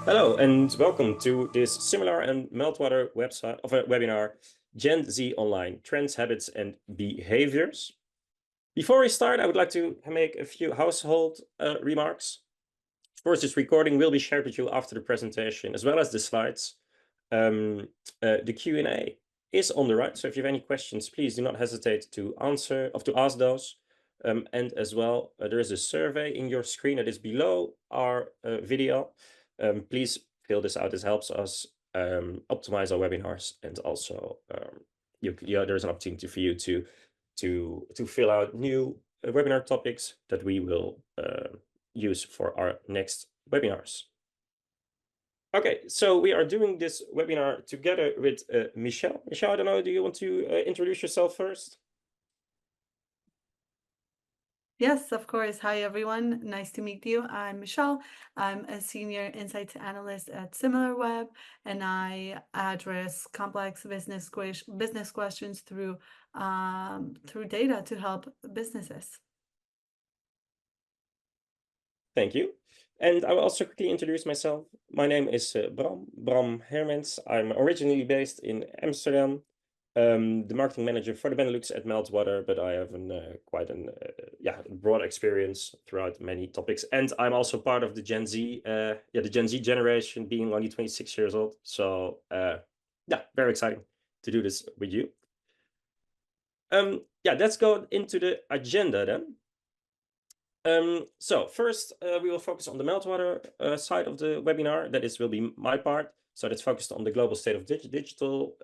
Hello and welcome to this Similar and Meltwater website of a webinar, Gen Z Online, Trends, Habits and Behaviors. Before we start, I would like to make a few household remarks. Of course, this recording will be shared with you after the presentation, as well as the slides. The Q&A is on the right, so if you have any questions, please do not hesitate to ask those. And as well, there is a survey in your screen that is below our video. Please fill this out. This helps us optimize our webinars, and also there's an opportunity for you to fill out new webinar topics that we will use for our next webinars. Okay, so we are doing this webinar together with Michelle. Michelle, I don't know, do you want to introduce yourself first? Yes, of course. Hi, everyone. Nice to meet you. I'm Michelle. I'm a senior insights analyst at Similarweb, and I address complex business questions through data to help businesses. Thank you. And I will also quickly introduce myself. My name is Bram Hermans. I'm originally based in Amsterdam, the marketing manager for the Benelux at Meltwater, but I have quite a broad experience throughout many topics. And I'm also part of the Gen Z, the Gen Z generation, being only 26 years old. So very exciting to do this with you. Let's go into the agenda then. So first, we will focus on the Meltwater side of the webinar. Will be my part. So that's focused on the global state of digital.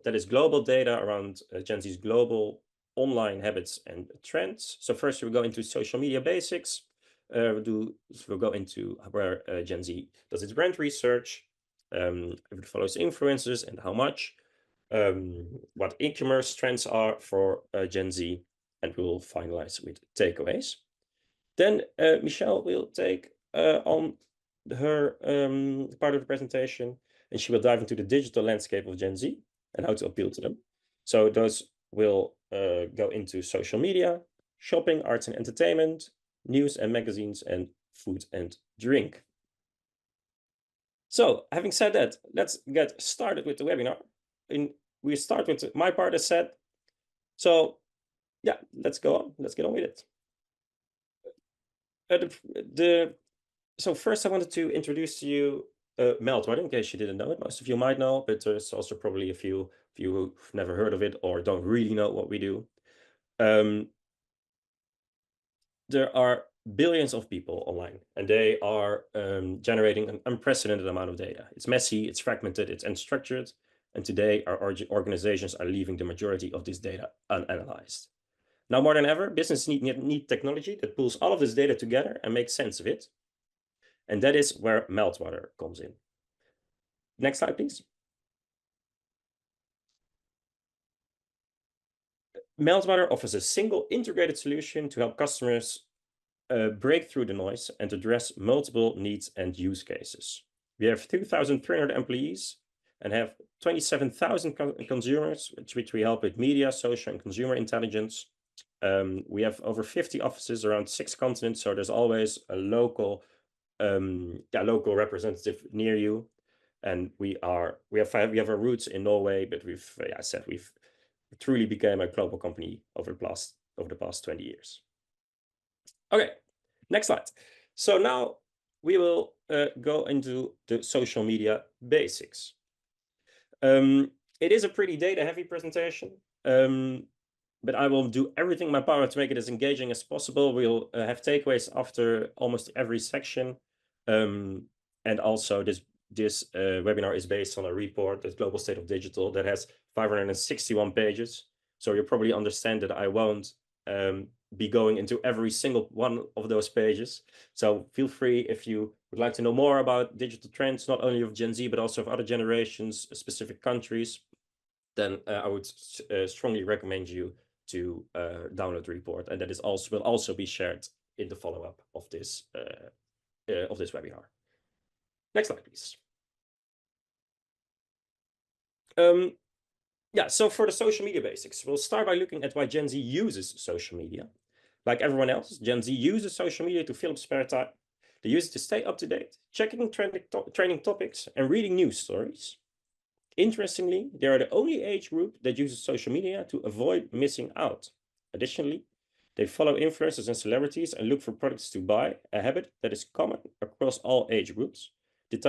That is global data around Gen Z's global online habits and trends. So first, we'll go into social media basics. We'll go into where Gen Z does its brand research, if it follows influencers and how much, what e-commerce trends are for Gen Z, and we will finalize with takeaways. Then Michelle will take on her part of the presentation, and she will dive into the digital landscape of Gen Z and how to appeal to them. So those will go into social media, shopping, arts and entertainment, news and magazines, and food and drink. So having said that, let's get started with the webinar. We start with my part as said. So yeah, let's go on. Let's get on with it. So first I wanted to introduce to you Meltwater, in case you didn't know it. Most of you might know, but there's also probably a few of you who've never heard of it or don't really know what we do. There are billions of people online, and they are generating an unprecedented amount of data. It's messy, it's fragmented, it's unstructured, and today our organizations are leaving the majority of this data unanalyzed. Now more than ever, businesses need technology that pulls all of this data together and makes sense of it. And that is where Meltwater comes in. Next slide, please. Meltwater offers a single integrated solution to help customers break through the noise and address multiple needs and use cases. We have 2,300 employees and have 27,000 consumers, which we help with media, social, and consumer intelligence. We have over 50 offices around 6 continents, so there's always a local representative near you. And we have our roots in Norway, but we've truly became a global company over the past 20 years. Okay, next slide. So now we will go into the social media basics. It is a pretty data-heavy presentation, but I will do everything in my power to make it as engaging as possible. We'll have takeaways after almost every section. And also this webinar is based on a report, the Global State of Digital, that has 561 pages. So you probably understand that I won't be going into every single one of those pages. So feel free, if you would like to know more about digital trends, not only of Gen Z, but also of other generations, specific countries, then I would strongly recommend you to download the report. And that will also be shared in the follow-up of this webinar. Next slide, please. So for the social media basics, we'll start by looking at why Gen Z uses social media. Like everyone else, Gen Z uses social media to fill up spare time. They use it to stay up to date, checking trending topics, and reading news stories. Interestingly, they are the only age group that uses social media to avoid missing out. Additionally, they follow influencers and celebrities and look for products to buy, a habit that is common across all age groups.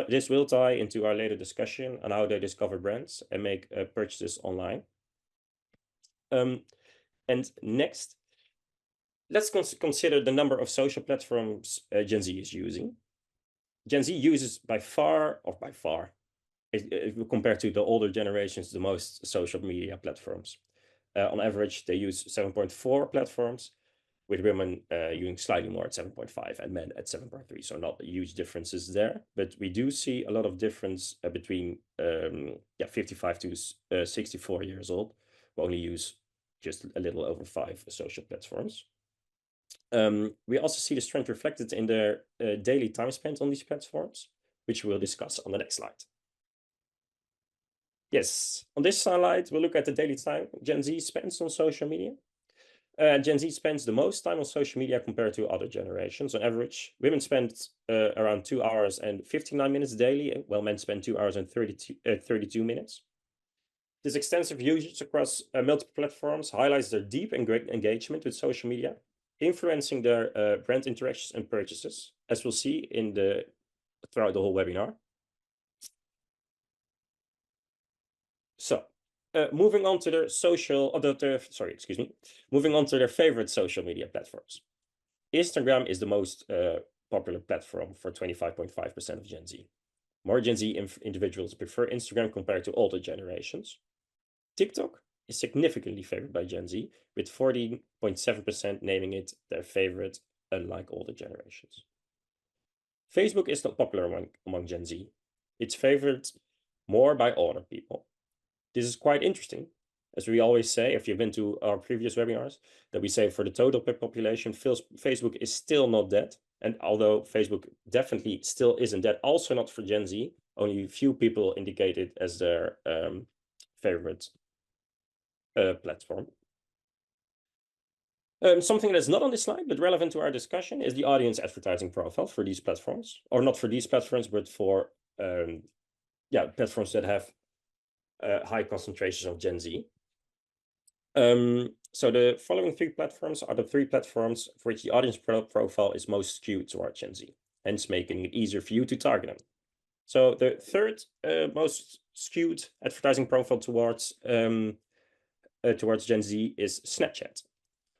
This will tie into our later discussion on how they discover brands and make purchases online. And next, let's consider the number of social platforms Gen Z is using. Gen Z uses by far, compared to the older generations, the most social media platforms. On average, they use 7.4 platforms, with women using slightly more at 7.5 and men at 7.3. So not huge differences there, but we do see a lot of difference between 55 to 64 years old, who only use just a little over 5 social platforms. We also see this trend reflected in their daily time spent on these platforms, which we'll discuss on the next slide. Yes, on this slide, we'll look at the daily time Gen Z spends on social media. Gen Z spends the most time on social media compared to other generations. On average, women spend around 2 hours and 59 minutes daily, while men spend 2 hours and 32 minutes. This extensive usage across multiple platforms highlights their deep and great engagement with social media, influencing their brand interactions and purchases, as we'll see throughout the whole webinar. So, moving on to their moving on to their favorite social media platforms. Instagram is the most popular platform for 25.5% of Gen Z. More Gen Z individuals prefer Instagram compared to older generations. TikTok is significantly favored by Gen Z, with 14.7% naming it their favorite, unlike older generations. Facebook is not popular among Gen Z. It's favored more by older people. This is quite interesting, as we always say, if you've been to our previous webinars, that we say for the total population, Facebook is still not dead. And although Facebook definitely still isn't dead, also not for Gen Z, only a few people indicate it as their favorite platform. Something that's not on this slide, but relevant to our discussion, is the audience advertising profile for these platforms, or not for these platforms, but for platforms that have high concentrations of Gen Z. So the following 3 platforms are the 3 platforms for which the audience profile is most skewed towards Gen Z, hence making it easier for you to target them. So the third most skewed advertising profile towards Gen Z is Snapchat.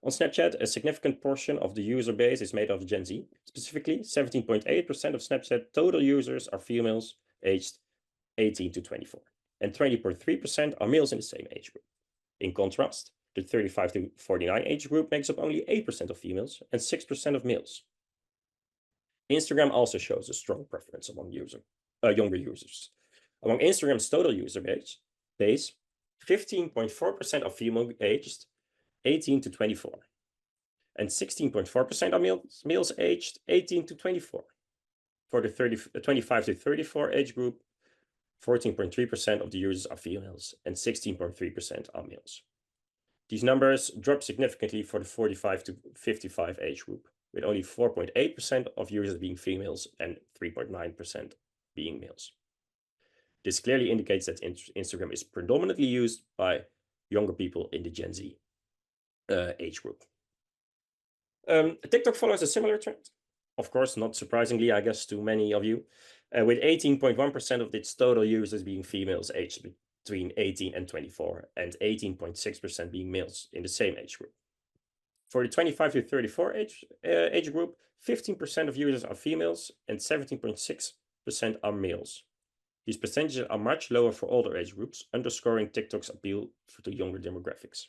On Snapchat, a significant portion of the user base is made of Gen Z. Specifically, 17.8% of Snapchat total users are females aged 18 to 24, and 20.3% are males in the same age group. In contrast, the 35 to 49 age group makes up only 8% of females and 6% of males. Instagram also shows a strong preference among younger users. Among Instagram's total user base, 15.4% are female aged 18 to 24, and 16.4% are males aged 18 to 24. For the 25 to 34 age group, 14.3% of the users are females and 16.3% are males. These numbers drop significantly for the 45 to 55 age group, with only 4.8% of users being females and 3.9% being males. This clearly indicates that Instagram is predominantly used by younger people in the Gen Z age group. TikTok follows a similar trend. Of course, not surprisingly, I guess, to many of you, with 18.1% of its total users being females aged between 18 and 24, and 18.6% being males in the same age group. For the 25 to 34 age group, 15% of users are females and 17.6% are males. These percentages are much lower for older age groups, underscoring TikTok's appeal to younger demographics.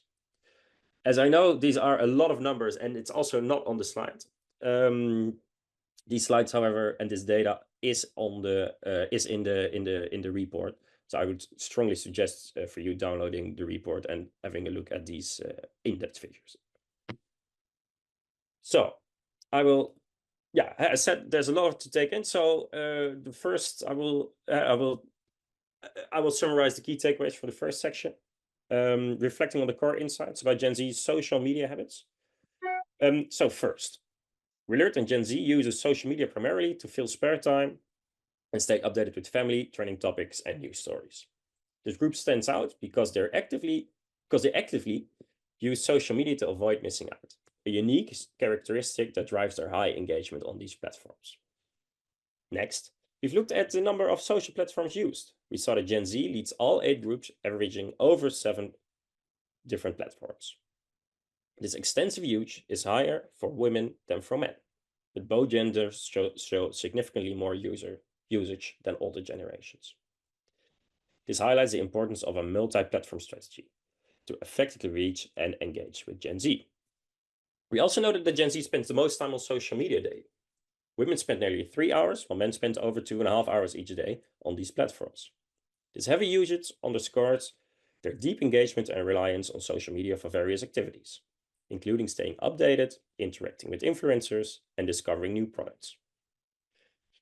As I know, these are a lot of numbers, and it's also not on the slide. These slides, however, and this data is in the report. So I would strongly suggest for you downloading the report and having a look at these in-depth figures. So I will, I said there's a lot to take in. So the first, I will summarize the key takeaways for the first section, reflecting on the core insights about Gen Z's social media habits. So first, We learned that Gen Z uses social media primarily to fill spare time and stay updated with family, trending topics, and news stories. This group stands out because they actively use social media to avoid missing out, a unique characteristic that drives their high engagement on these platforms. Next, we've looked at the number of social platforms used. We saw that Gen Z leads all 8 groups, averaging over 7 different platforms. This extensive use is higher for women than for men, but both genders show significantly more usage than older generations. This highlights the importance of a multi-platform strategy to effectively reach and engage with Gen Z. We also noted that Gen Z spends the most time on social media daily. Women spend nearly 3 hours, while men spend over 2.5 hours each day on these platforms. This heavy usage underscores their deep engagement and reliance on social media for various activities, including staying updated, interacting with influencers, and discovering new products.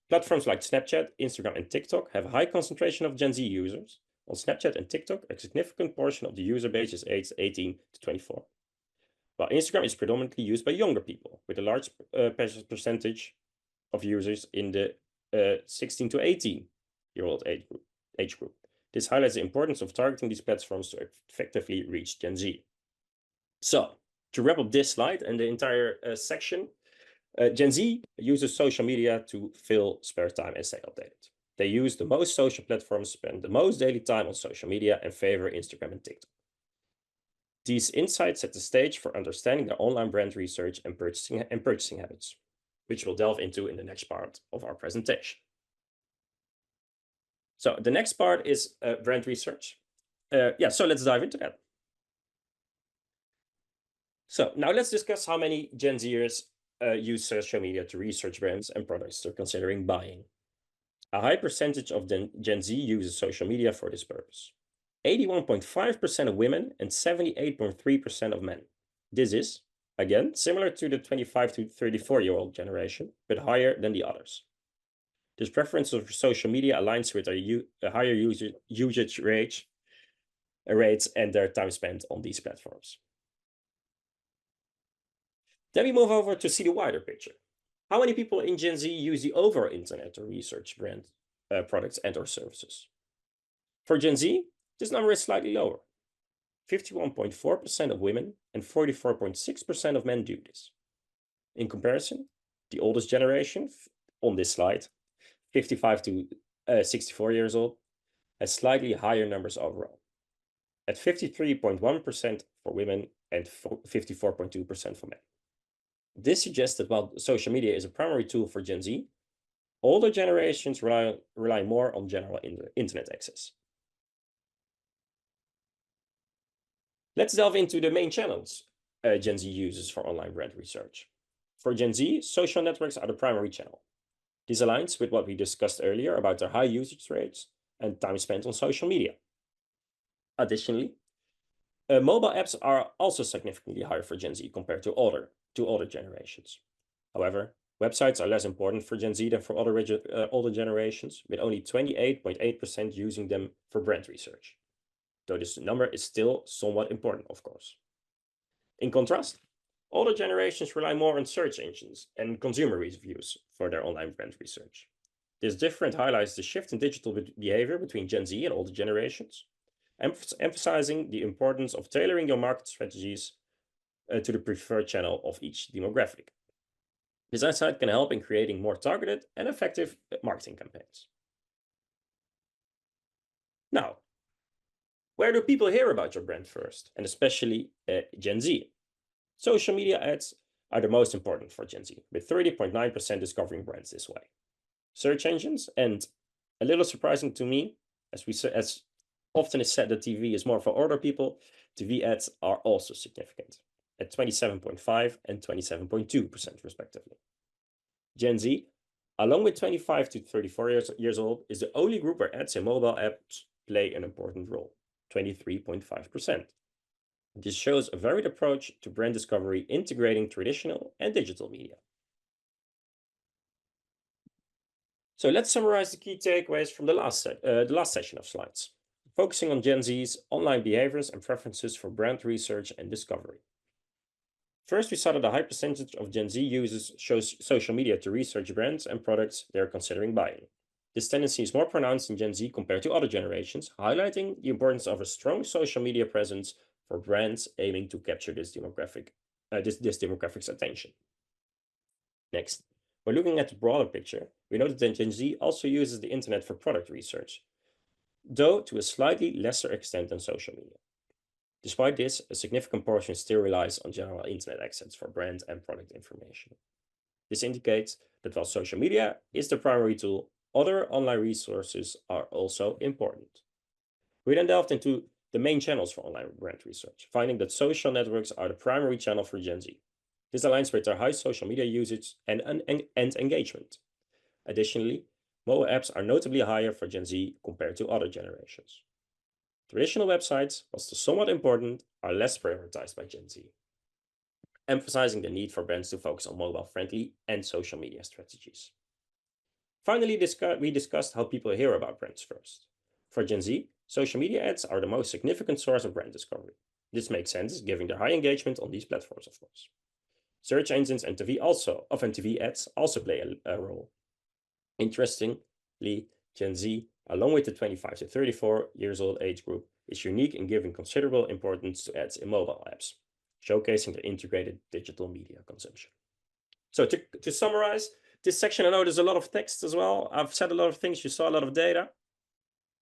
Platforms like Snapchat, Instagram, and TikTok have a high concentration of Gen Z users. On Snapchat and TikTok, a significant portion of the user base is aged 18 to 24, while Instagram is predominantly used by younger people, with a large percentage of users in the 16 to 18-year-old age group. This highlights the importance of targeting these platforms to effectively reach Gen Z. So, to wrap up this slide and the entire section, Gen Z uses social media to fill spare time and stay updated. They use the most social platforms, spend the most daily time on social media, and favor Instagram and TikTok. These insights set the stage for understanding their online brand research and purchasing habits, which we'll delve into in the next part of our presentation. So the next part is brand research. So let's dive into that. So now let's discuss how many Gen Zers use social media to research brands and products they're considering buying. A high percentage of Gen Z uses social media for this purpose. 81.5% of women and 78.3% of men. This is, again, similar to the 25 to 34-year-old generation, but higher than the others. This preference of social media aligns with a higher usage rates and their time spent on these platforms. Then we move over to see the wider picture. How many people in Gen Z use the overall internet to research brand products and or services? For Gen Z, this number is slightly lower. 51.4% of women and 44.6% of men do this. In comparison, the oldest generation on this slide, 55 to 64 years old, has slightly higher numbers overall, at 53.1% for women and 54.2% for men. This suggests that while social media is a primary tool for Gen Z, older generations rely more on general internet access. Let's delve into the main channels Gen Z uses for online brand research. For Gen Z, social networks are the primary channel. This aligns with what we discussed earlier about their high usage rates and time spent on social media. Additionally, mobile apps are also significantly higher for Gen Z compared to older generations. However, websites are less important for Gen Z than for older generations, with only 28.8% using them for brand research, though this number is still somewhat important, of course. In contrast, older generations rely more on search engines and consumer reviews for their online brand research. This difference highlights the shift in digital behavior between Gen Z and older generations, emphasizing the importance of tailoring your market strategies to the preferred channel of each demographic. This insight can help in creating more targeted and effective marketing campaigns. Now, where do people hear about your brand first, and especially Gen Z? Social media ads are the most important for Gen Z, with 30.9% discovering brands this way. Search engines, and a little surprising to me, as often is said that TV is more for older people, TV ads are also significant, at 27.5% and 27.2% respectively. Gen Z, along with 25 to 34 years old, is the only group where ads in mobile apps play an important role, 23.5%. This shows a varied approach to brand discovery, integrating traditional and digital media. So let's summarize the key takeaways from the last session of slides, focusing on Gen Z's online behaviors and preferences for brand research and discovery. First, we saw that a high percentage of Gen Z users shows social media to research brands and products they're considering buying. This tendency is more pronounced in Gen Z compared to other generations, highlighting the importance of a strong social media presence for brands aiming to capture this demographic's attention. Next, when looking at the broader picture, we noted that Gen Z also uses the internet for product research, though to a slightly lesser extent than social media. Despite this, a significant portion still relies on general internet access for brand and product information. This indicates that while social media is the primary tool, other online resources are also important. We then delved into the main channels for online brand research, finding that social networks are the primary channel for Gen Z. This aligns with their high social media usage and engagement. Additionally, mobile apps are notably higher for Gen Z compared to other generations. Traditional websites, while still somewhat important, are less prioritized by Gen Z, emphasizing the need for brands to focus on mobile-friendly and social media strategies. Finally, we discussed how people hear about brands first. For Gen Z, social media ads are the most significant source of brand discovery. This makes sense given their high engagement on these platforms, of course. Search engines and TV ads also play a role. Interestingly, Gen Z, along with the 25 to 34 years old age group, is unique in giving considerable importance to ads in mobile apps, showcasing the integrated digital media consumption. So to summarize this section, I know there's a lot of text as well. I've said a lot of things, you saw a lot of data.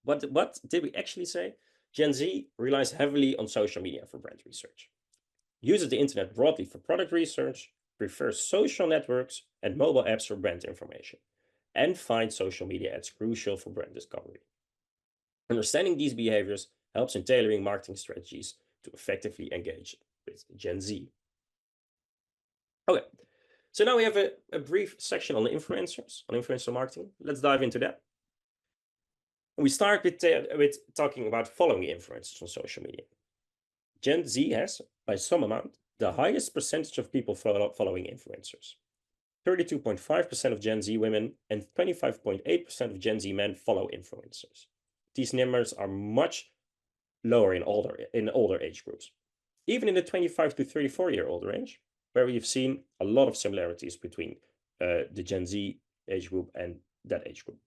But what did we actually say? Gen Z relies heavily on social media for brand research, uses the internet broadly for product research, prefers social networks and mobile apps for brand information, and finds social media ads crucial for brand discovery. Understanding these behaviors helps in tailoring marketing strategies to effectively engage with Gen Z. Okay, so now we have a brief section on influencers, on influencer marketing. Let's dive into that. We start with talking about following influencers on social media. Gen Z has, by some amount, the highest percentage of people following influencers. 32.5% of Gen Z women and 25.8% of Gen Z men follow influencers. These numbers are much lower in older age groups. Even in the 25 to 34-year-old range, where we've seen a lot of similarities between the Gen Z age group and that age group.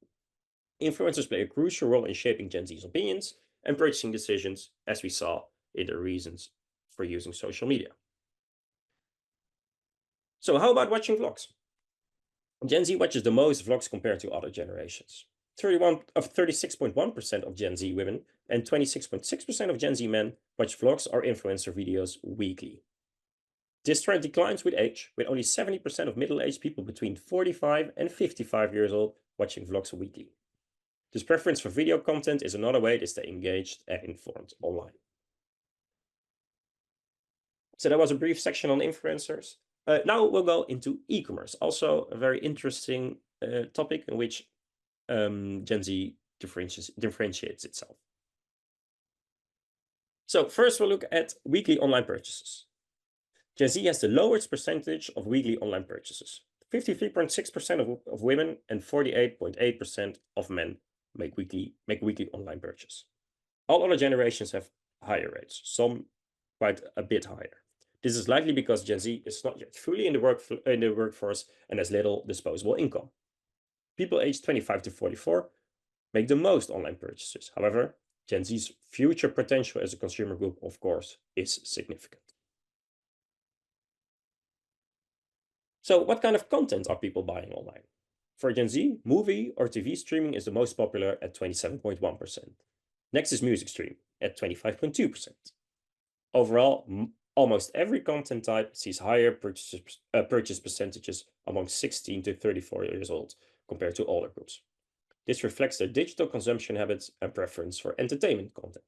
Influencers play a crucial role in shaping Gen Z's opinions and purchasing decisions, as we saw in the reasons for using social media. So how about watching vlogs? Gen Z watches the most vlogs compared to other generations. 36.1% of Gen Z women and 26.6% of Gen Z men watch vlogs or influencer videos weekly. This trend declines with age, with only 70% of middle-aged people between 45 and 55 years old watching vlogs weekly. This preference for video content is another way to stay engaged and informed online. So that was a brief section on influencers. Now we'll go into e-commerce, also a very interesting topic in which Gen Z differentiates itself. So first we'll look at weekly online purchases. Gen Z has the lowest percentage of weekly online purchases. 53.6% of women and 48.8% of men make weekly online purchase. All other generations have higher rates, some quite a bit higher. This is likely because Gen Z is not yet fully in the workforce and has little disposable income. People aged 25 to 44 make the most online purchases. However, Gen Z's future potential as a consumer group, of course, is significant. So what kind of content are people buying online? For Gen Z, movie or TV streaming is the most popular at 27.1%. Next is music stream at 25.2%. Overall, almost every content type sees higher purchase percentages among 16 to 34 years old compared to older groups. This reflects their digital consumption habits and preference for entertainment content.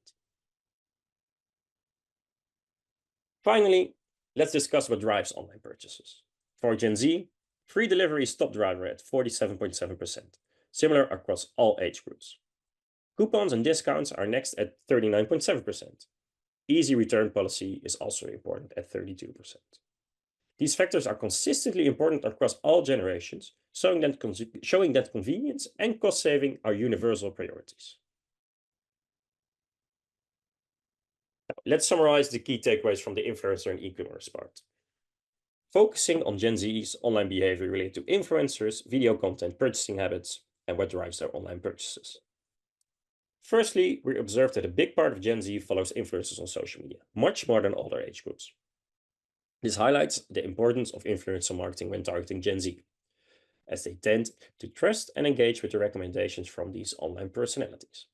Finally, let's discuss what drives online purchases. For Gen Z, free delivery is top driver at 47.7%, similar across all age groups. Coupons and discounts are next at 39.7%. Easy return policy is also important at 32%. These factors are consistently important across all generations, showing that convenience and cost saving are universal priorities. Now, let's summarize the key takeaways from the influencer and e-commerce part. focusing on Gen Z's online behavior related to influencers, video content, purchasing habits, and what drives their online purchases. Firstly, we observed that a big part of Gen Z follows influencers on social media, much more than other age groups. This highlights the importance of influencer marketing when targeting Gen Z, as they tend to trust and engage with the recommendations from these online personalities.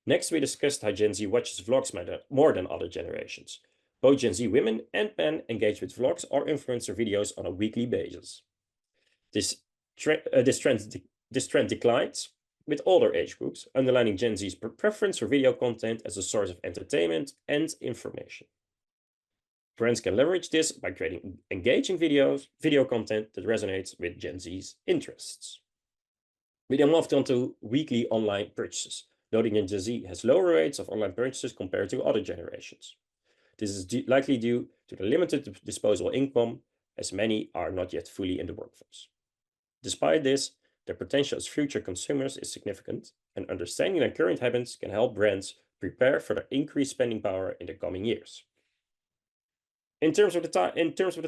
Next, we discussed how Gen Z watches vlogs more than other generations. Both Gen Z women and men engage with vlogs or influencer videos on a weekly basis. This trend declines with older age groups, underlining Gen Z's preference for video content as a source of entertainment and information. Brands can leverage this by creating engaging video content that resonates with Gen Z's interests. We then moved on to weekly online purchases, noting that Gen Z has lower rates of online purchases compared to other generations. This is likely due to the limited disposable income, as many are not yet fully in the workforce. Despite this, their potential as future consumers is significant, and understanding their current habits can help brands prepare for their increased spending power in the coming years. In terms of the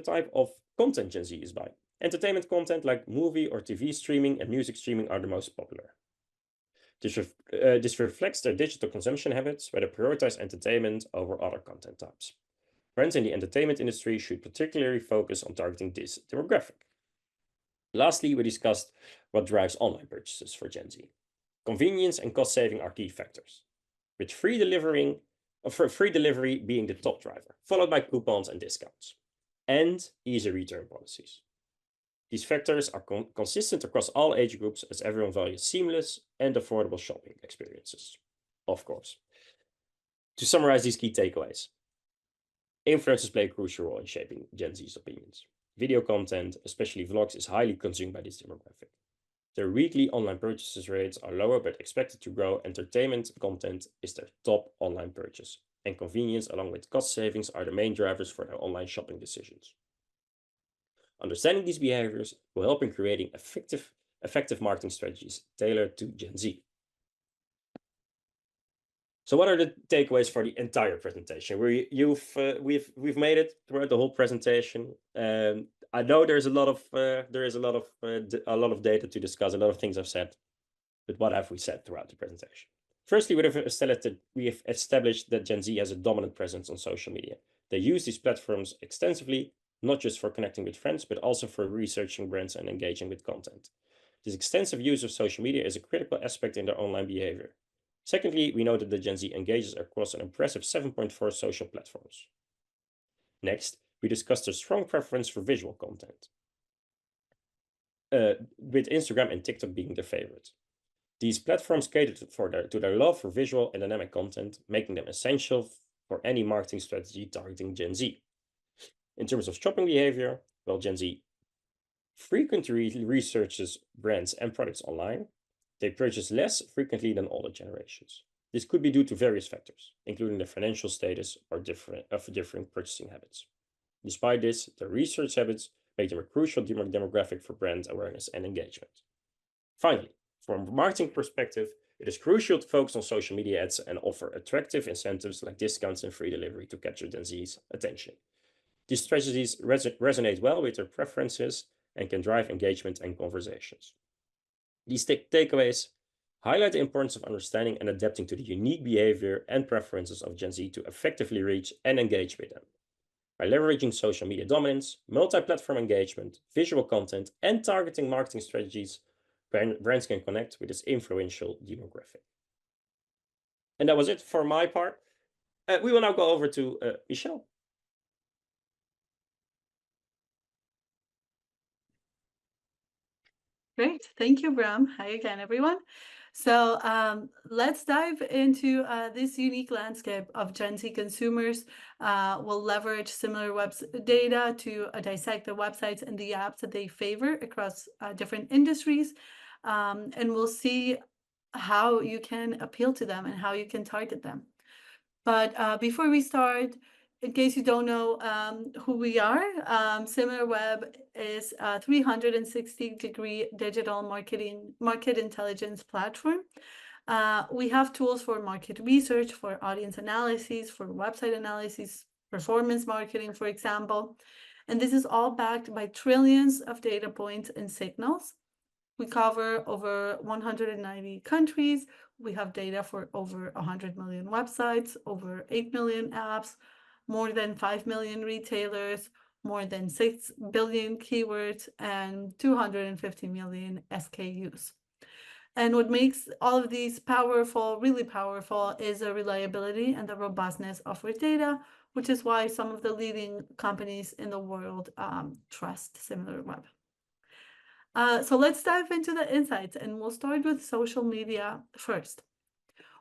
type of content Gen Z is buying, entertainment content like movie or TV streaming and music streaming are the most popular. This reflects their digital consumption habits, where they prioritize entertainment over other content types. Brands in the entertainment industry should particularly focus on targeting this demographic. Lastly, we discussed what drives online purchases for Gen Z. Convenience and cost saving are key factors, with free delivery being the top driver, followed by coupons and discounts, and easy return policies. These factors are consistent across all age groups, as everyone values seamless and affordable shopping experiences, of course. To summarize these key takeaways, influencers play a crucial role in shaping Gen Z's opinions. Video content, especially vlogs, is highly consumed by this demographic. Their weekly online purchases rates are lower but expected to grow. Entertainment content is their top online purchase, and convenience along with cost savings are the main drivers for their online shopping decisions. Understanding these behaviors will help in creating effective marketing strategies tailored to Gen Z. So what are the takeaways for the entire presentation? We've made it throughout the whole presentation. I know there's a lot of data to discuss, a lot of things I've said, but what have we said throughout the presentation? Firstly, we have established that Gen Z has a dominant presence on social media. They use these platforms extensively, not just for connecting with friends, but also for researching brands and engaging with content. This extensive use of social media is a critical aspect in their online behavior. Secondly, we noted that Gen Z engages across an impressive 7.4 social platforms. Next, we discussed their strong preference for visual content, with Instagram and TikTok being their favorite. These platforms cater to their love for visual and dynamic content, making them essential for any marketing strategy targeting Gen Z. In terms of shopping behavior, while Gen Z frequently researches brands and products online, they purchase less frequently than older generations. This could be due to various factors, including their financial status or different purchasing habits. Despite this, their research habits make them a crucial demographic for brand awareness and engagement. Finally, from a marketing perspective, it is crucial to focus on social media ads and offer attractive incentives like discounts and free delivery to capture Gen Z's attention. These strategies resonate well with their preferences and can drive engagement and conversations. These takeaways highlight the importance of understanding and adapting to the unique behavior and preferences of Gen Z to effectively reach and engage with them. By leveraging social media dominance, multi-platform engagement, visual content, and targeting marketing strategies, brands can connect with this influential demographic. And that was it for my part. We will now go over to Michelle. Great. Thank you, Bram. Hi again, everyone. So let's dive into this unique landscape of Gen Z consumers. We'll leverage Similarweb's data to dissect the websites and the apps that they favor across different industries. And we'll see how you can appeal to them and how you can target them. But before we start, in case you don't know who we are, Similarweb is a 360-degree digital market intelligence platform. We have tools for market research, for audience analysis, for website analysis, performance marketing, for example. And this is all backed by trillions of data points and signals. We cover over 190 countries. We have data for over 100 million websites, over 8 million apps, more than 5 million retailers, more than 6 billion keywords, and 250 million SKUs. And what makes all of these powerful, really powerful, is the reliability and the robustness of our data, which is why some of the leading companies in the world trust Similarweb. So let's dive into the insights, and we'll start with social media first.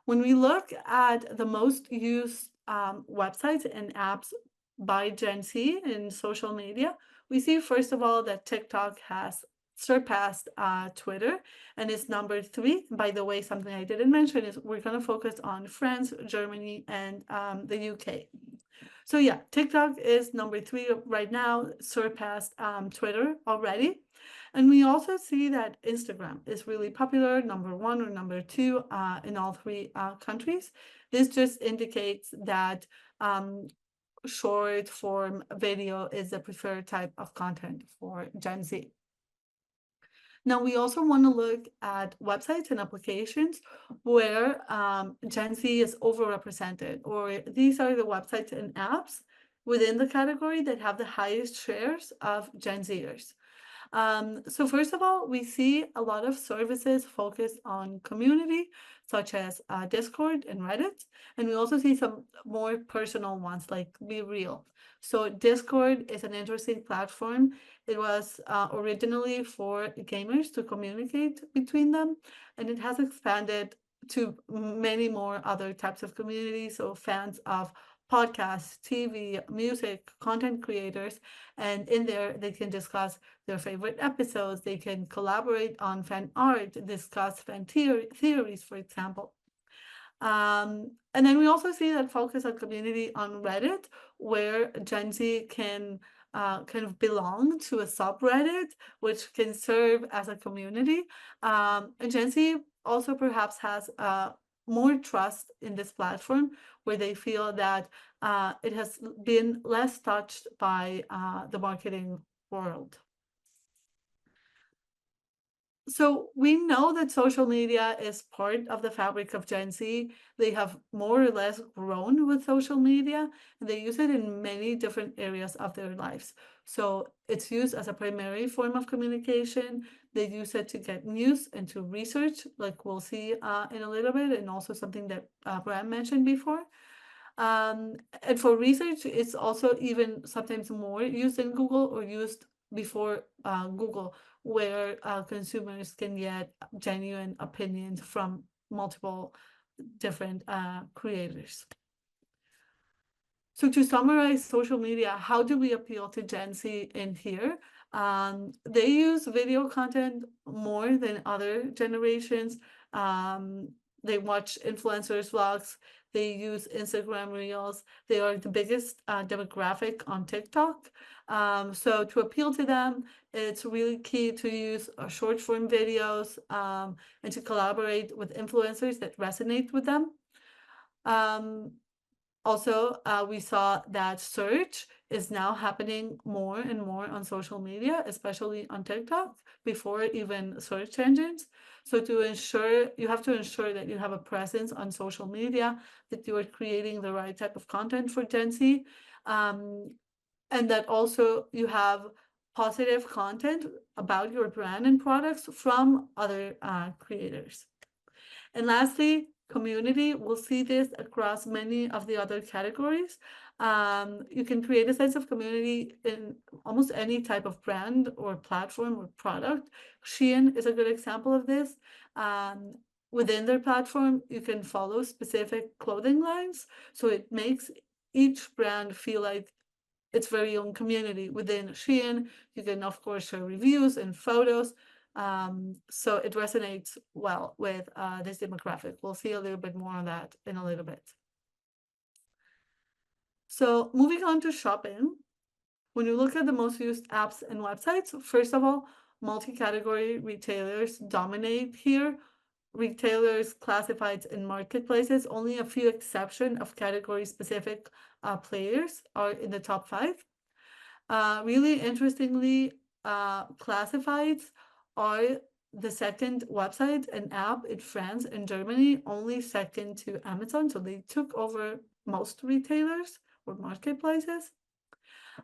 When we look at the most used websites and apps by Gen Z in social media, we see, first of all, that TikTok has surpassed Twitter and is number 3. By the way, something I didn't mention is we're going to focus on France, Germany, and the UK. So yeah, TikTok is number 3 right now, surpassed Twitter already. And we also see that Instagram is really popular, number 1 or number 2 in all 3 countries. This just indicates that short form video is the preferred type of content for Gen Z. Now, we also want to look at websites and applications where Gen Z is overrepresented, or these are the websites and apps within the category that have the highest shares of Gen Zers. So first of all, we see a lot of services focused on community, such as Discord and Reddit. And we also see some more personal ones like Be Real. So Discord is an interesting platform. It was originally for gamers to communicate between them, and it has expanded to many more other types of communities. So fans of podcasts, TV, music, content creators, and in there they can discuss their favorite episodes. They can collaborate on fan art, discuss fan theories, for example. And then we also see that focus on community on Reddit, where Gen Z can kind of belong to a subreddit, which can serve as a community. And Gen Z also perhaps has more trust in this platform, where they feel that it has been less touched by the marketing world. So we know that social media is part of the fabric of Gen Z. They have more or less grown with social media, and they use it in many different areas of their lives. So it's used as a primary form of communication. They use it to get news and to research, like we'll see in a little bit, and also something that Bram mentioned before. And for research, it's also even sometimes more used in Google or used before Google, where consumers can get genuine opinions from multiple different creators. So to summarize social media, how do we appeal to Gen Z in here? They use video content more than other generations. They watch influencers' vlogs. They use Instagram Reels. They are the biggest demographic on TikTok. So to appeal to them, it's really key to use short form videos and to collaborate with influencers that resonate with them. Also, we saw that search is now happening more and more on social media, especially on TikTok, before even search engines. So to ensure, you have to ensure that you have a presence on social media, that you are creating the right type of content for Gen Z, and that also you have positive content about your brand and products from other creators. And lastly, community. We'll see this across many of the other categories. You can create a sense of community in almost any type of brand or platform or product. Shein is a good example of this. Within their platform, you can follow specific clothing lines. So it makes each brand feel like its very own community. Within Shein, you can, of course, share reviews and photos. So it resonates well with this demographic. We'll see a little bit more on that in a little bit. So moving on to shopping, when you look at the most used apps and websites, first of all, multi-category retailers dominate here. Retailers, classifieds, and marketplaces, only a few exception of category-specific players are in the top 5. Really interestingly, classifieds are the second website and app in France and Germany, only second to Amazon. So they took over most retailers or marketplaces.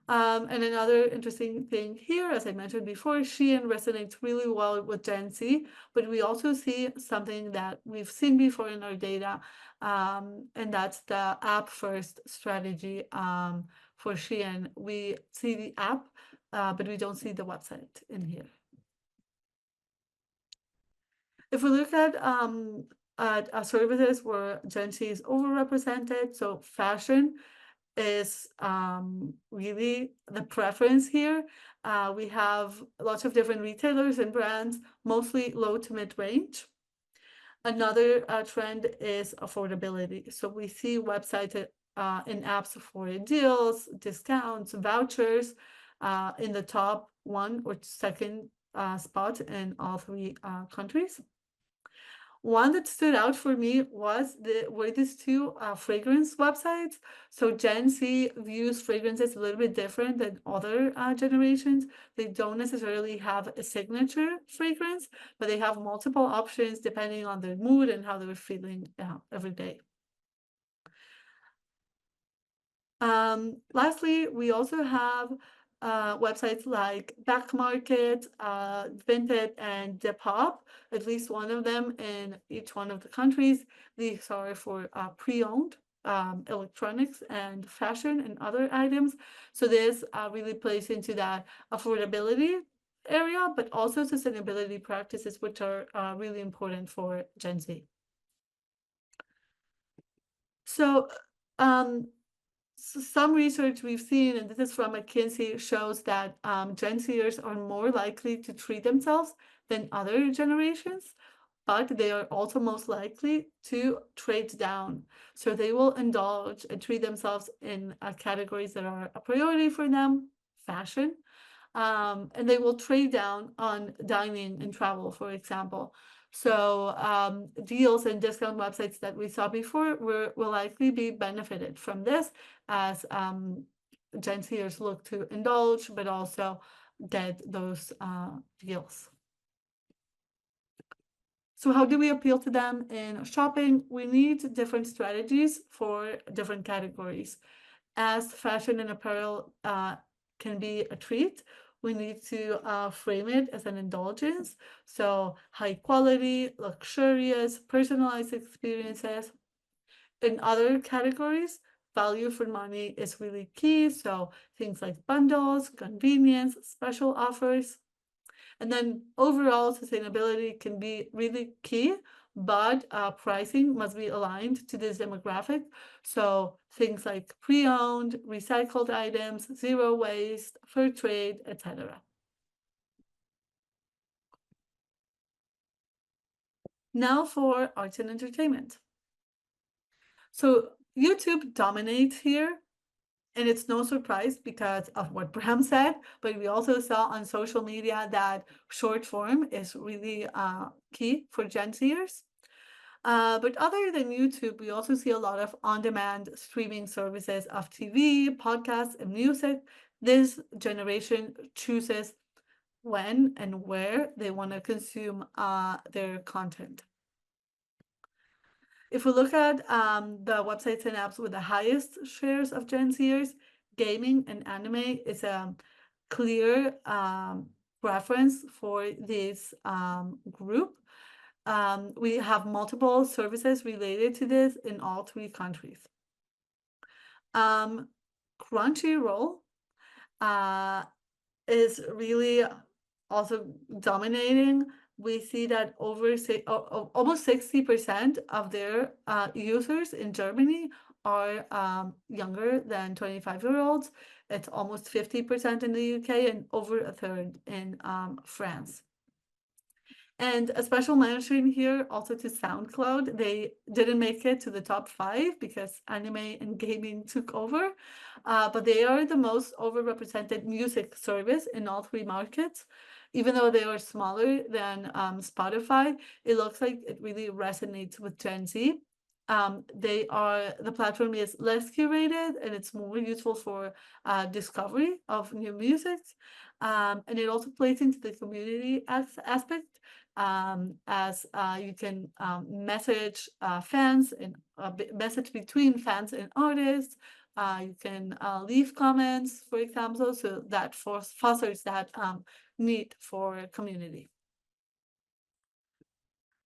And another interesting thing here, as I mentioned before, Shein resonates really well with Gen Z, but we also see something that we've seen before in our data, and that's the app first strategy for Shein. We see the app, but we don't see the website in here. If we look at services where Gen Z is overrepresented, so fashion is really the preference here. We have lots of different retailers and brands, mostly low to mid-range. Another trend is affordability. So we see websites and apps for deals, discounts, vouchers in the top one or second spot in all three countries. One that stood out for me were these two fragrance websites. So Gen Z views fragrances a little bit different than other generations. They don't necessarily have a signature fragrance, but they have multiple options depending on their mood and how they're feeling every day. Lastly, we also have websites like Backmarket, Vinted, and Depop, at least one of them in each one of the countries. These are for pre-owned electronics and fashion and other items. So this really plays into that affordability area, but also sustainability practices, which are really important for Gen Z. So some research we've seen, and this is from McKinsey, shows that Gen Zers are more likely to treat themselves than other generations, but they are also most likely to trade down. So they will indulge and treat themselves in categories that are a priority for them, fashion, and they will trade down on dining and travel, for example. So deals and discount websites that we saw before will likely be benefited from this as Gen Zers look to indulge, but also get those deals. So how do we appeal to them in shopping? We need different strategies for different categories. As fashion and apparel can be a treat, we need to frame it as an indulgence. So high quality, luxurious, personalized experiences. In other categories, value for money is really key. So things like bundles, convenience, special offers. And then overall sustainability can be really key, but pricing must be aligned to this demographic. So things like pre-owned, recycled items, zero waste, fair trade, etc. Now for arts and entertainment. So YouTube dominates here. And it's no surprise because of what Bram said, but we also saw on social media that short form is really key for Gen Zers. But other than YouTube, we also see a lot of on-demand streaming services of TV, podcasts, and music. This generation chooses when and where they want to consume their content. If we look at the websites and apps with the highest shares of Gen Zers, gaming and anime is a clear preference for this group. We have multiple services related to this in all three countries. Crunchyroll is really also dominating. We see that almost 60% of their users in Germany are younger than 25-year-olds. It's almost 50% in the UK and over a third in France. And a special mention here also to SoundCloud. They didn't make it to the top 5 because anime and gaming took over, but they are the most overrepresented music service in all three markets. Even though they are smaller than Spotify, it looks like it really resonates with Gen Z. the platform is less curated and it's more useful for discovery of new music. And it also plays into the community aspect, as you can message fans and message between fans and artists. You can leave comments, for example, so that fosters that need for community.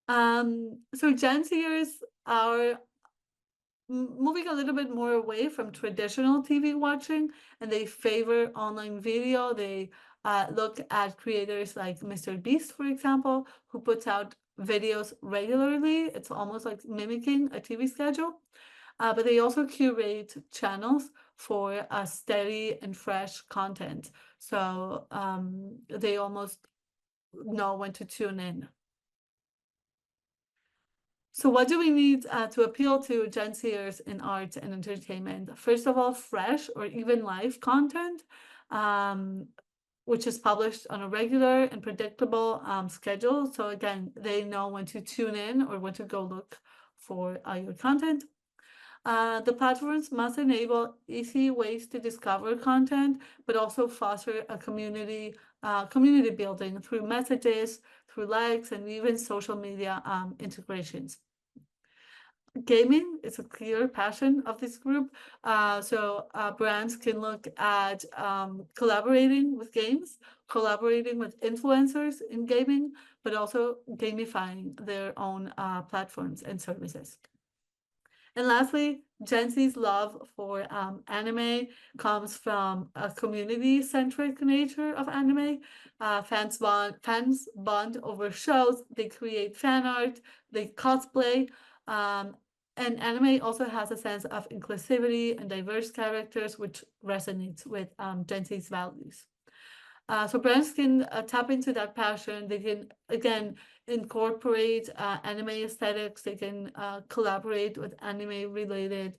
So Gen Zers are moving a little bit more away from traditional TV watching, and they favor online video. They look at creators like Mr. Beast, for example, who puts out videos regularly. It's almost like mimicking a TV schedule. But they also curate channels for steady and fresh content. So they almost know when to tune in. So what do we need to appeal to Gen Zers in art and entertainment? First of all, fresh or even live content, which is published on a regular and predictable schedule. So again, they know when to tune in or when to go look for your content. The platforms must enable easy ways to discover content, but also foster a community building through messages, through likes, and even social media integrations. Gaming is a clear passion of this group. So brands can look at collaborating with games, collaborating with influencers in gaming, but also gamifying their own platforms and services. And lastly, Gen Z's love for anime comes from a community-centric nature of anime. Fans bond over shows, they create fan art, they cosplay, and anime also has a sense of inclusivity and diverse characters, which resonates with Gen Z's values. So brands can tap into that passion. They can, again, incorporate anime aesthetics. They can collaborate with anime-related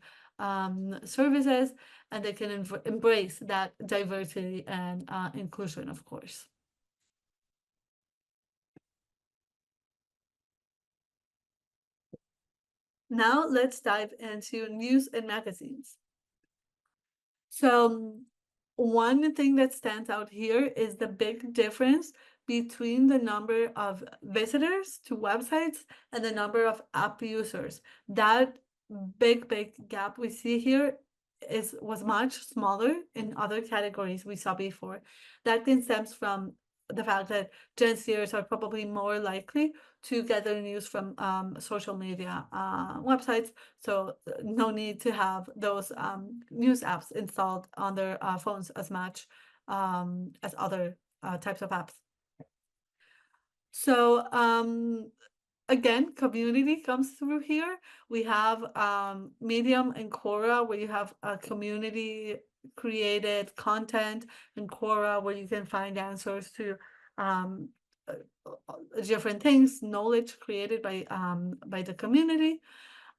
services, and they can embrace that diversity and inclusion, of course. Now let's dive into news and magazines. So one thing that stands out here is the big difference between the number of visitors to websites and the number of app users. That big gap we see here was much smaller in other categories we saw before. That then stems from the fact that Gen Zers are probably more likely to get their news from social media websites. So no need to have those news apps installed on their phones as much as other types of apps. So again, community comes through here. We have Medium and Quora, where you have a community created content, and Quora, where you can find answers to different things, knowledge created by the community.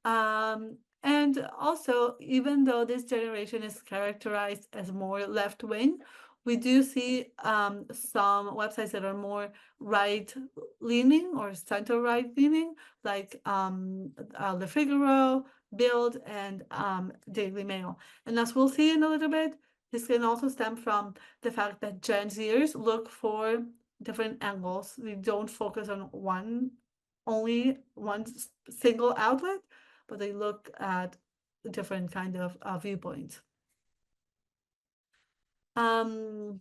And also, even though this generation is characterized as more left-wing, we do see some websites that are more right-leaning or center-right-leaning, like Le Figaro, Bild, and Daily Mail. And as we'll see in a little bit, this can also stem from the fact that Gen Zers look for different angles. They don't focus on only one single outlet, but they look at different kind of viewpoints. And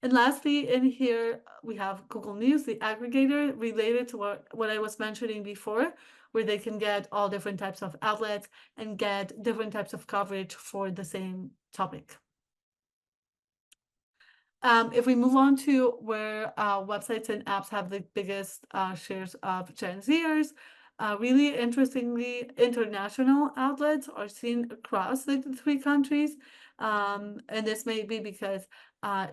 lastly, in here, we have Google News, the aggregator related to what I was mentioning before, where they can get all different types of outlets and get different types of coverage for the same topic. If we move on to where websites and apps have the biggest shares of Gen Zers, really interestingly, international outlets are seen across the three countries. And this may be because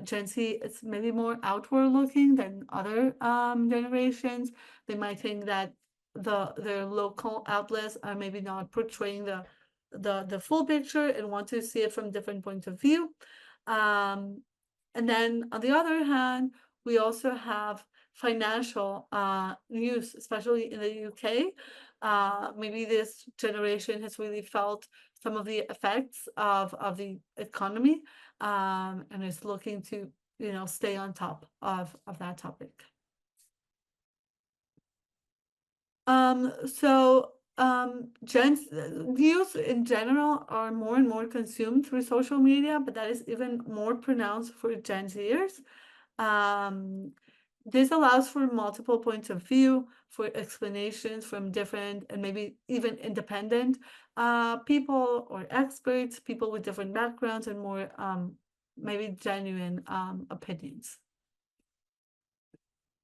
Gen Z is maybe more outward looking than other generations. They might think that their local outlets are maybe not portraying the full picture and want to see it from different points of view. And then on the other hand, we also have financial news, especially in the UK. maybe this generation has really felt some of the effects of the economy, and is looking to, stay on top of that topic. News in general are more and more consumed through social media, but that is even more pronounced for Gen Zers. This allows for multiple points of view, for explanations from different and maybe even independent people or experts, people with different backgrounds and more maybe genuine opinions.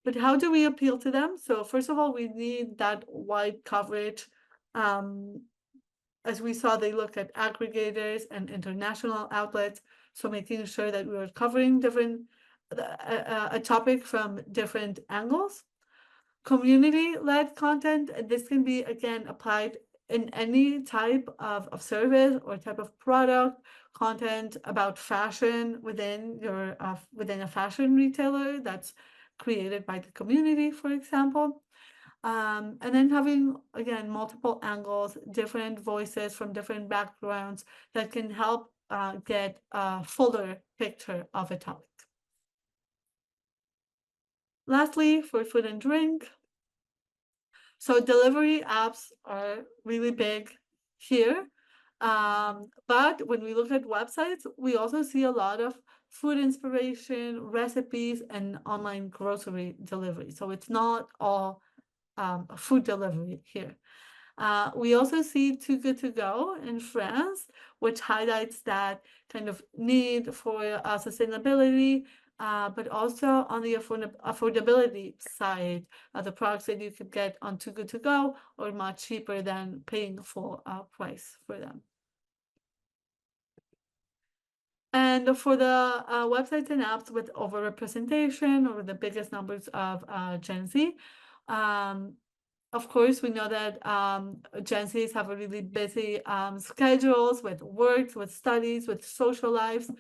But how do we appeal to them? So first of all, we need that wide coverage. As we saw, they look at aggregators and international outlets. So making sure that we are covering a topic from different angles. Community-led content, this can be, again, applied in any type of service or type of product. Content about fashion within a fashion retailer that's created by the community, for example. And then having, again, multiple angles, different voices from different backgrounds that can help get a fuller picture of a topic. Lastly, for food and drink, so delivery apps are really big here. But when we look at websites, we also see a lot of food inspiration, recipes, and online grocery delivery. So it's not all food delivery here. We also see Too Good To Go in France, which highlights that kind of need for sustainability, but also on the affordability side, the products that you could get on Too Good To Go are much cheaper than paying full price for them. And for the websites and apps with overrepresentation or the biggest numbers of Gen Z, of course, we know that Gen Zs have a really busy schedules with work, with studies, with social lives.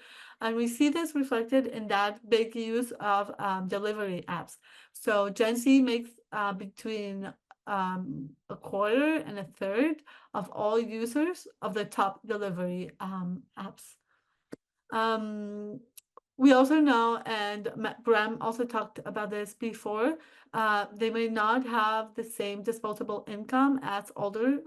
And we see this reflected in that big use of delivery apps. So Gen Z makes between a quarter and a third of all users of the top delivery apps. We also know, and Bram also talked about this before, they may not have the same disposable income as older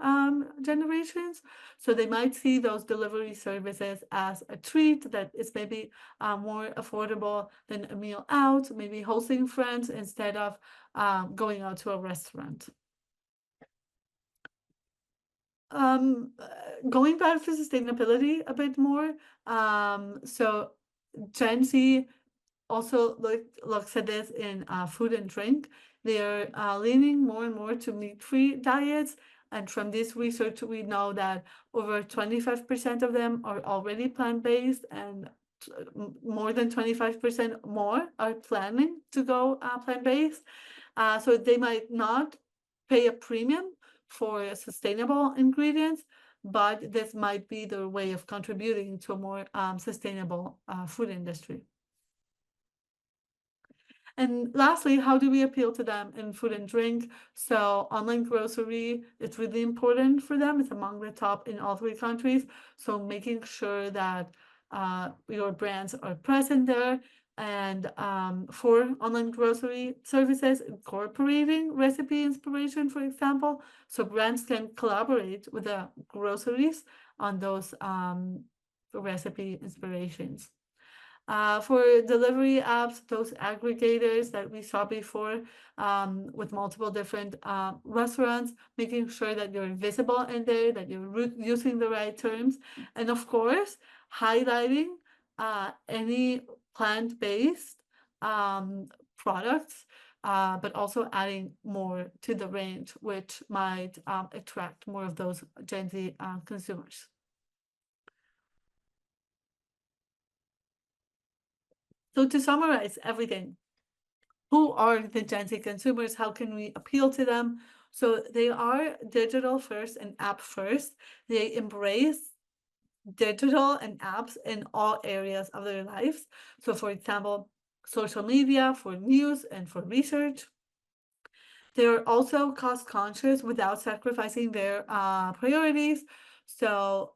generations. So they might see those delivery services as a treat that is maybe more affordable than a meal out, maybe hosting friends instead of going out to a restaurant. Going back to sustainability a bit more, so Gen Z also looks at this in food and drink. They're leaning more and more to meat-free diets. And from this research, we know that over 25% of them are already plant-based, and more than 25% more are planning to go plant-based. So they might not pay a premium for sustainable ingredients, but this might be their way of contributing to a more sustainable food industry. And lastly, how do we appeal to them in food and drink? So online grocery, it's really important for them. It's among the top in all 3 countries. So making sure that your brands are present there. And for online grocery services, incorporating recipe inspiration, for example, so brands can collaborate with the groceries on those recipe inspirations. For delivery apps, those aggregators that we saw before, with multiple different restaurants, making sure that you're visible in there, that you're using the right terms, and of course, highlighting any plant-based products, but also adding more to the range, which might attract more of those Gen Z consumers. So to summarize everything, who are the Gen Z consumers? How can we appeal to them? So they are digital first and app first. They embrace digital and apps in all areas of their lives. So for example, social media for news and for research. They're also cost conscious without sacrificing their priorities. So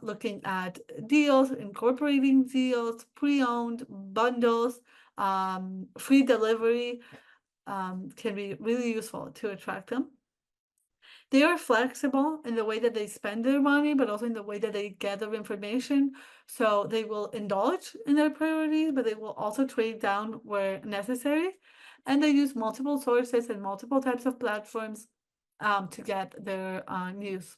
looking at deals, incorporating deals, pre-owned bundles, free delivery can be really useful to attract them. They are flexible in the way that they spend their money, but also in the way that they gather information. So they will indulge in their priorities, but they will also trade down where necessary. And they use multiple sources and multiple types of platforms to get their news.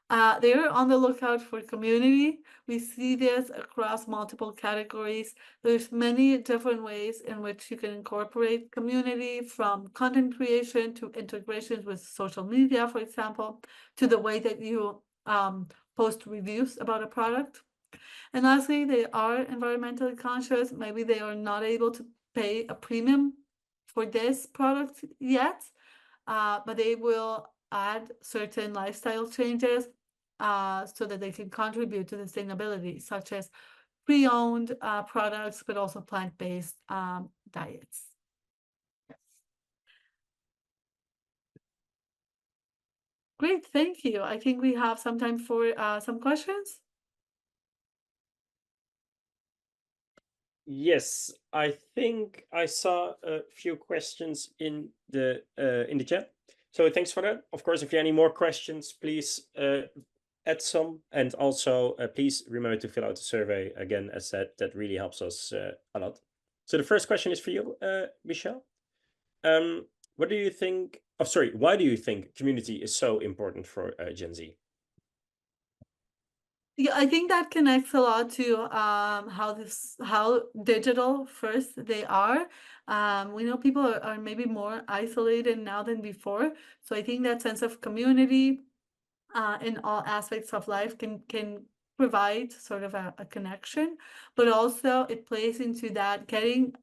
They're on the lookout for community. We see this across multiple categories. There's many different ways in which you can incorporate community, from content creation to integrations with social media, for example, to the way that you post reviews about a product. And lastly, they are environmentally conscious. Maybe they are not able to pay a premium for this product yet, but they will add certain lifestyle changes so that they can contribute to sustainability, such as pre-owned products, but also plant-based diets. Great, thank you. I think we have some time for some questions. Yes, I think I saw a few questions in the chat. So thanks for that. Of course, if you have any more questions, please add some, and also please remember to fill out the survey again. As said, that really helps us a lot. So the first question is for you, Michelle. What do you think? Oh, sorry. Why do you think community is so important for Gen Z? Yeah, I think that connects a lot to how digital first they are. We know people are maybe more isolated now than before. So I think that sense of community in all aspects of life can provide sort of a connection, but also it plays into that getting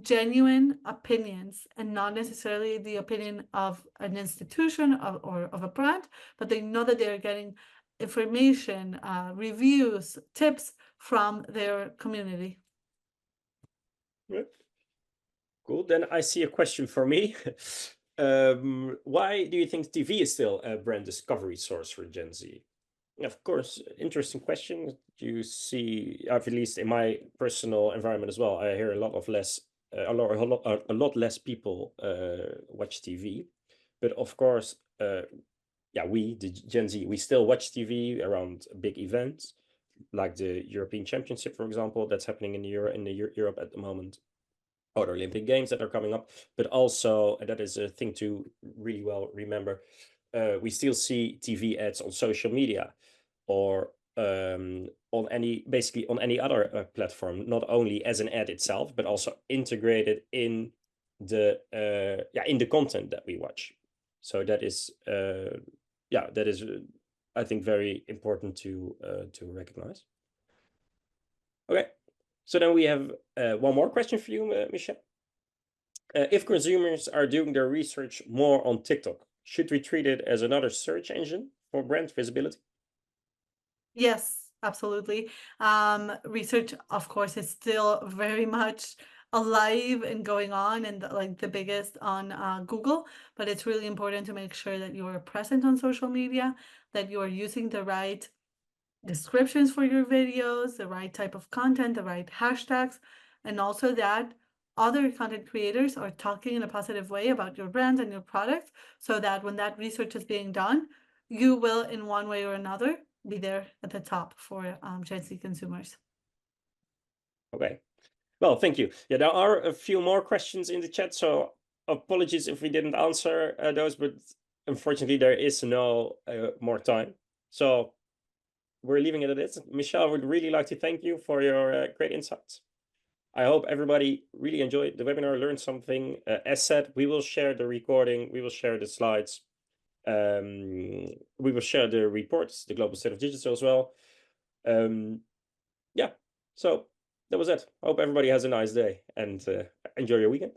genuine opinions and not necessarily the opinion of an institution or of a brand, but they know that they're getting information, reviews, tips from their community. Good. Cool. Then I see a question for me. Why do you think TV is still a brand discovery source for Gen Z? Of course, interesting question. You see, at least in my personal environment as well, I hear a lot less people watch TV. But of course, yeah, the Gen Z, we still watch TV around big events, like the European Championship, for example, that's happening in Europe at the moment, or the Olympic Games that are coming up. But also, and that is a thing to really well remember, we still see TV ads on social media, or on any other platform, not only as an ad itself, but also integrated in the content that we watch. So that is I think very important to recognize. Okay, so then we have one more question for you, Michelle. If consumers are doing their research more on TikTok, should we treat it as another search engine for brand visibility? Yes, absolutely. Research, of course, is still very much alive and going on, and like the biggest on Google. But it's really important to make sure that you're present on social media, that you are using the right descriptions for your videos, the right type of content, the right hashtags, and also that other content creators are talking in a positive way about your brand and your product, so that when that research is being done, you will, in one way or another, be there at the top for Gen Z consumers. Okay. Well, thank you. Yeah, there are a few more questions in the chat, so apologies if we didn't answer those, but unfortunately there is no more time. So we're leaving it at this. Michelle, I would really like to thank you for your great insights. I hope everybody really enjoyed the webinar, learned something. As said, we will share the recording, we will share the slides, we will share the reports, the Global State of Digital as well. Yeah, so that was it. Hope everybody has a nice day, and enjoy your weekend.